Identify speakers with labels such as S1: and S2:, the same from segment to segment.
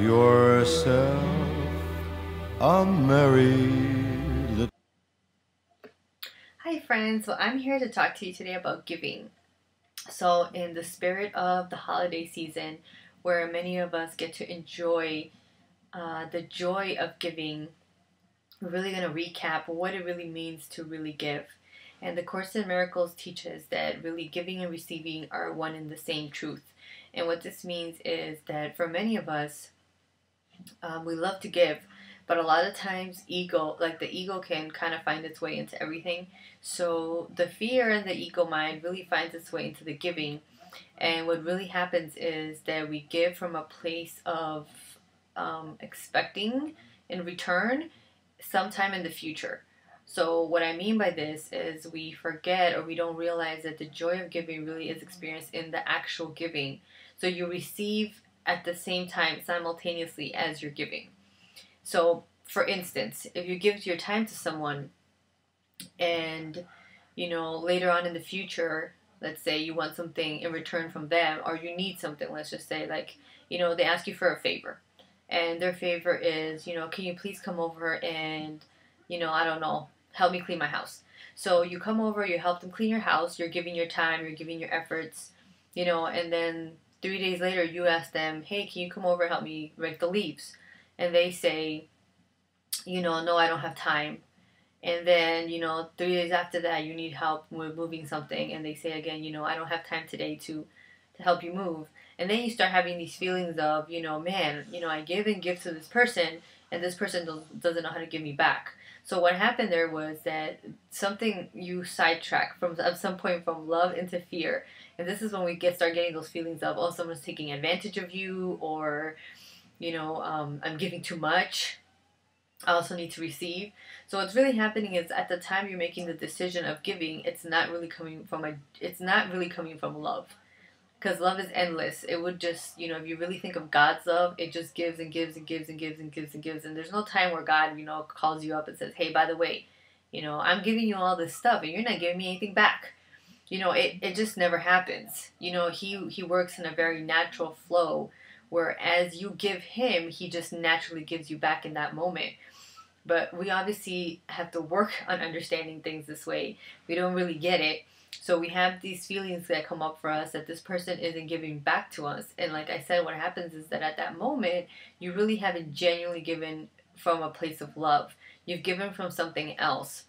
S1: yourself a merry little.
S2: Hi friends, so I'm here to talk to you today about giving. So in the spirit of the holiday season, where many of us get to enjoy the joy of giving, we're really going to recap what it really means to really give. And the Course in Miracles teaches that really giving and receiving are one and the same truth. And what this means is that for many of us, we love to give, but a lot of times the ego can kind of find its way into everything. So the fear and the ego mind really finds its way into the giving. And what really happens is that we give from a place of expecting in return sometime in the future. So what I mean by this is we forget or we don't realize that the joy of giving really is experienced in the actual giving. So you receive at the same time simultaneously as you're giving. So for instance, if you give your time to someone and later on in the future, let's say you want something in return from them or you need something, let's just say they ask you for a favor and their favor is, can you please come over and, I don't know, help me clean my house. So you come over, you help them clean your house, you're giving your time, you're giving your efforts, and then 3 days later you ask them, hey, can you come over and help me rake the leaves? And they say, no, I don't have time. And then, 3 days after that, you need help with moving something. And they say again, I don't have time today to help you move. And then you start having these feelings of, man, I give and give to this person, and this person doesn't know how to give me back. So what happened there was that something you sidetrack from at some point from love into fear. And this is when we start getting those feelings of, oh, someone's taking advantage of you, or, I'm giving too much. I also need to receive. So what's really happening is at the time you're making the decision of giving, it's not really coming from love. Because love is endless. It would just, if you really think of God's love, it just gives and gives and gives and gives and gives and gives. And there's no time where God, calls you up and says, hey, by the way, I'm giving you all this stuff and you're not giving me anything back. It just never happens. He works in a very natural flow where as you give him, he just naturally gives you back in that moment. But we obviously have to work on understanding things this way. We don't really get it. So we have these feelings that come up for us that this person isn't giving back to us. And like I said, what happens is that at that moment, you really haven't genuinely given from a place of love. You've given from something else.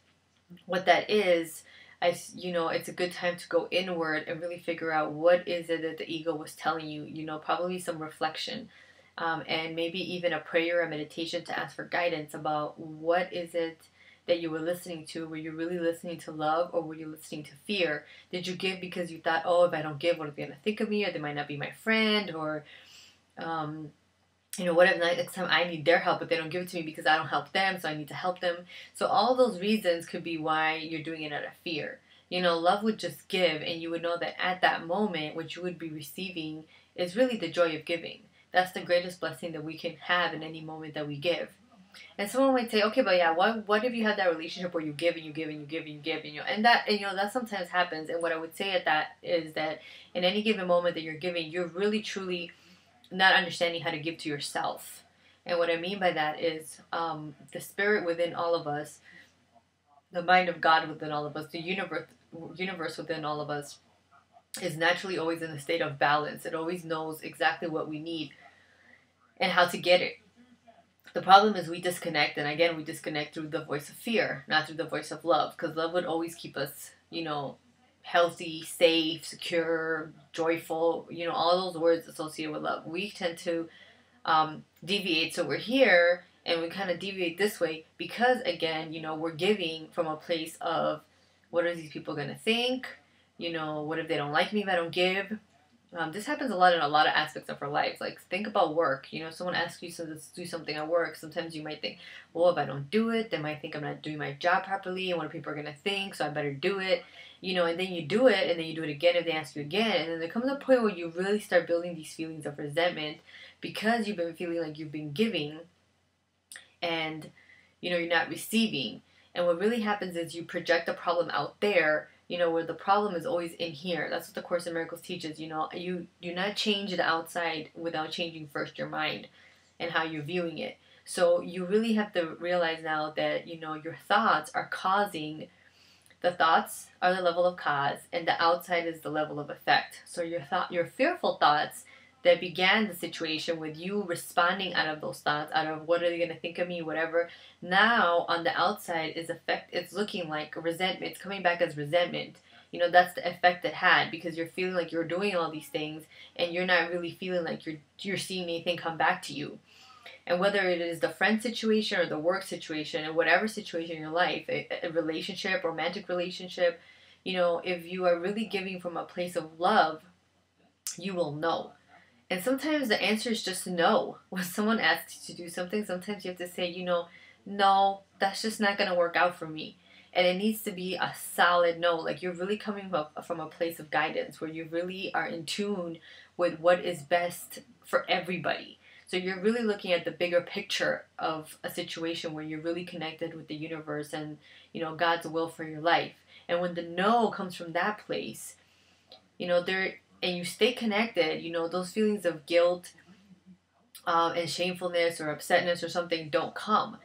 S2: What that is, it's a good time to go inward and really figure out what is it that the ego was telling you. Probably some reflection, and maybe even a prayer or meditation to ask for guidance about what is it that you were listening to. Were you really listening to love, or were you listening to fear? Did you give because you thought, oh, if I don't give, what are they going to think of me, or they might not be my friend, or what if next time I need their help, but they don't give it to me because I don't help them, so I need to help them. So all those reasons could be why you're doing it out of fear. Love would just give, and you would know that at that moment, what you would be receiving is really the joy of giving. That's the greatest blessing that we can have in any moment that we give. And someone might say, okay, but yeah, what if you have that relationship where you give and you give and you give and you give, that sometimes happens. And what I would say at that is that in any given moment that you're giving, you're really truly not understanding how to give to yourself. And what I mean by that is the spirit within all of us, the mind of God within all of us, the universe within all of us is naturally always in a state of balance. It always knows exactly what we need and how to get it. The problem is we disconnect, and again, we disconnect through the voice of fear, not through the voice of love, because love would always keep us, healthy, safe, secure, joyful, all those words associated with love. We tend to deviate, so we're here, and we kind of deviate this way because, again, we're giving from a place of, what are these people going to think? What if they don't like me if I don't give? This happens a lot in a lot of aspects of our lives. Like, think about work. Someone asks you to do something at work. Sometimes you might think, well, if I don't do it, they might think I'm not doing my job properly, and what are people going to think, so I better do it. And then you do it, and then you do it again if they ask you again. And then there comes a point where you really start building these feelings of resentment because you've been feeling like you've been giving and, you're not receiving. And what really happens is you project the problem out there, where the problem is always in here. That's what the Course in Miracles teaches. You do not change the outside without changing first your mind. and how you're viewing it. So you really have to realize now that, you know, your thoughts are causing, the thoughts are the level of cause, and the outside is the level of effect. So your fearful thoughts that began the situation with you responding out of those thoughts, out of what are they going to think of me, whatever. Now on the outside is it's looking like resentment. It's coming back as resentment. You know, that's the effect it had, because you're feeling like you're doing all these things and you're not really feeling like you're seeing anything come back to you. And whether it is the friend situation or the work situation, and whatever situation in your life, a relationship, romantic relationship, you know, if you are really giving from a place of love, you will know. And sometimes the answer is just no. When someone asks you to do something, sometimes you have to say, you know, no, that's just not going to work out for me. And it needs to be a solid no. Like you're really coming from a place of guidance where you really are in tune with what is best for everybody. So you're really looking at the bigger picture of a situation where you're really connected with the universe and, you know, God's will for your life. And when the no comes from that place, you know, and you stay connected, you know, those feelings of guilt and shamefulness or upsetness or something don't come.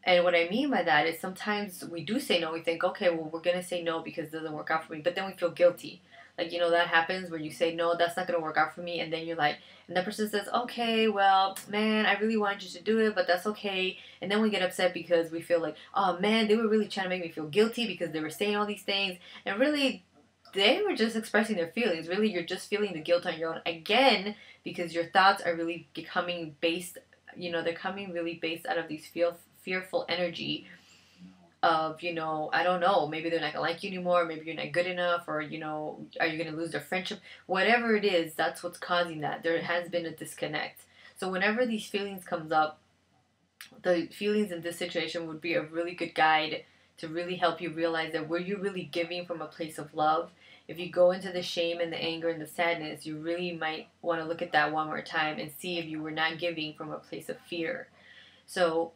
S2: And what I mean by that is sometimes we do say no. We think, okay, well, we're going to say no because it doesn't work out for me. But then we feel guilty. Like, you know, that happens where you say, no, that's not going to work out for me. And then you're like, and that person says, okay, well, man, I really wanted you to do it, but that's okay. And then we get upset because we feel like, oh, man, they were really trying to make me feel guilty because they were saying all these things. And really, they were just expressing their feelings. Really, you're just feeling the guilt on your own. Again, because your thoughts are really becoming based, you know, they're coming really based out of these fearful energy of, you know, I don't know, maybe they're not going to like you anymore, maybe you're not good enough, or, you know, are you going to lose their friendship? Whatever it is, that's what's causing that. There has been a disconnect. So whenever these feelings comes up, the feelings in this situation would be a really good guide to really help you realize that were you really giving from a place of love? If you go into the shame and the anger and the sadness, you really might want to look at that one more time and see if you were not giving from a place of fear. So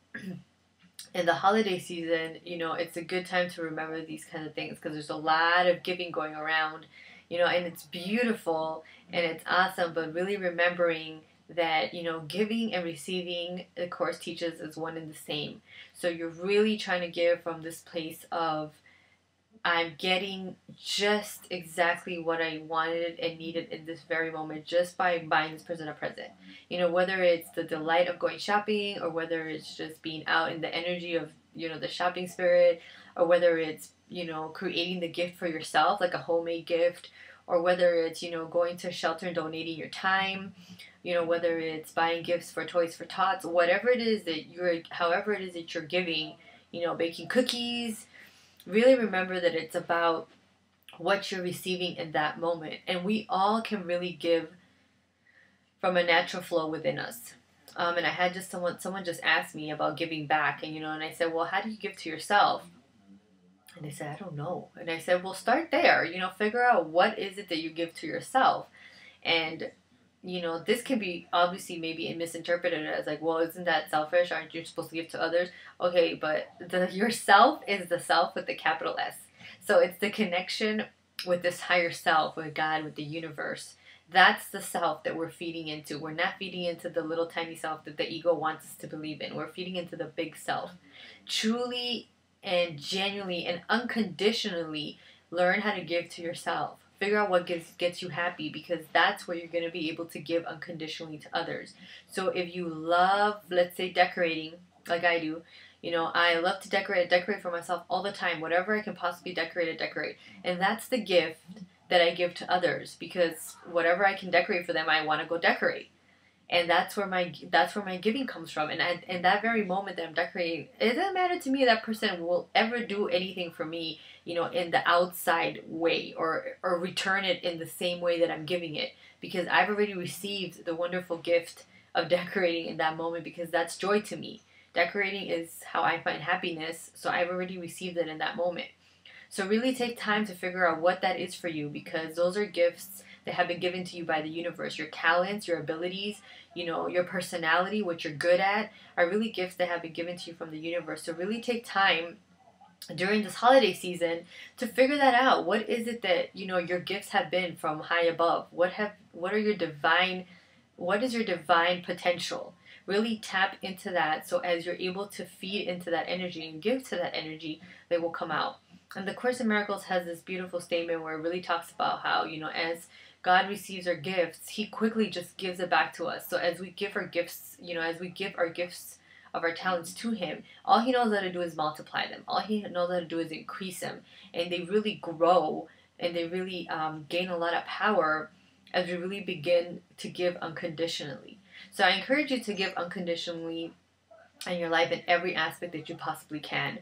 S2: in the holiday season, you know, it's a good time to remember these kind of things because there's a lot of giving going around, you know, and it's beautiful and it's awesome, but really remembering that, you know, giving and receiving, the Course teaches, is one and the same. So you're really trying to give from this place of, I'm getting just exactly what I wanted and needed in this very moment just by buying this person a present. You know, whether it's the delight of going shopping or whether it's just being out in the energy of, you know, the shopping spirit, or whether it's, you know, creating the gift for yourself, like a homemade gift, or whether it's, you know, going to a shelter and donating your time, you know, whether it's buying gifts for Toys for Tots, whatever it is that however it is that you're giving, you know, baking cookies. Really remember that it's about what you're receiving in that moment. And we all can really give from a natural flow within us. And I had just someone just asked me about giving back. And, you know, and I said, well, how do you give to yourself? And they said, I don't know. And I said, well, start there. You know, figure out what is it that you give to yourself. And, you know, this can be obviously maybe misinterpreted as like, well, isn't that selfish? Aren't you supposed to give to others? Okay, but yourself is the self with the capital S. So it's the connection with this higher self, with God, with the universe. That's the self that we're feeding into. We're not feeding into the little tiny self that the ego wants us to believe in. We're feeding into the big self. Truly and genuinely and unconditionally learn how to give to yourself. Figure out what gets you happy, because that's where you're going to be able to give unconditionally to others. So if you love, let's say, decorating, like I do, you know, I love to decorate for myself all the time. Whatever I can possibly decorate. And that's the gift that I give to others, because whatever I can decorate for them, I want to go decorate. And that's where my giving comes from. And in that very moment that I'm decorating, it doesn't matter to me that person will ever do anything for me, you know, in the outside way, or return it in the same way that I'm giving it, because I've already received the wonderful gift of decorating in that moment, because that's joy to me. Decorating is how I find happiness, so I've already received it in that moment. So really take time to figure out what that is for you, because those are gifts that have been given to you by the universe. Your talents, your abilities, you know, your personality, what you're good at, are really gifts that have been given to you from the universe. So really take time during this holiday season to figure that out. What is it that, you know, your gifts have been from high above? What are your divine what is your divine potential? Really tap into that, so as you're able to feed into that energy and give to that energy, they will come out. And the Course in Miracles has this beautiful statement where it really talks about how, as God receives our gifts, He quickly just gives it back to us. So as we give our gifts, as we give our gifts of our talents to Him, all He knows how to do is multiply them. All He knows how to do is increase them. And they really grow, and they really gain a lot of power as we really begin to give unconditionally. So I encourage you to give unconditionally in your life in every aspect that you possibly can.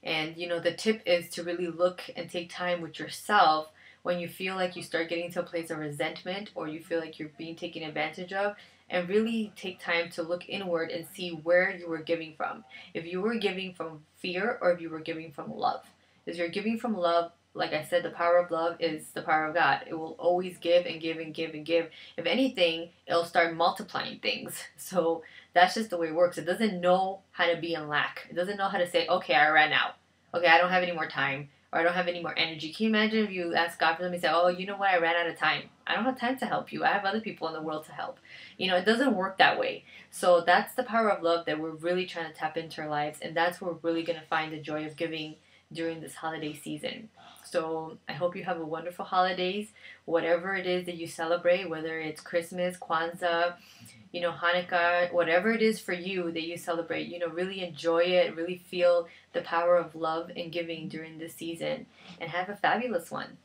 S2: And the tip is to really look and take time with yourself when you feel like you start getting to a place of resentment, or you feel like you're being taken advantage of, and really take time to look inward and see where you were giving from. If you were giving from fear, or if you were giving from love. If you're giving from love, like I said, the power of love is the power of God. It will always give and give and give and give. If anything, it'll start multiplying things. So that's just the way it works. It doesn't know how to be in lack. It doesn't know how to say, okay, I ran out. Okay, I don't have any more time. Or I don't have any more energy. Can you imagine if you ask God for something and say, oh, you know what, I ran out of time. I don't have time to help you. I have other people in the world to help. It doesn't work that way. So that's the power of love that we're really trying to tap into our lives. And that's where we're really going to find the joy of giving during this holiday season. So I hope you have a wonderful holidays, whatever it is that you celebrate, whether it's Christmas, Kwanzaa, Hanukkah, whatever it is for you that you celebrate, really enjoy it, really feel the power of love and giving during this season, and have a fabulous one.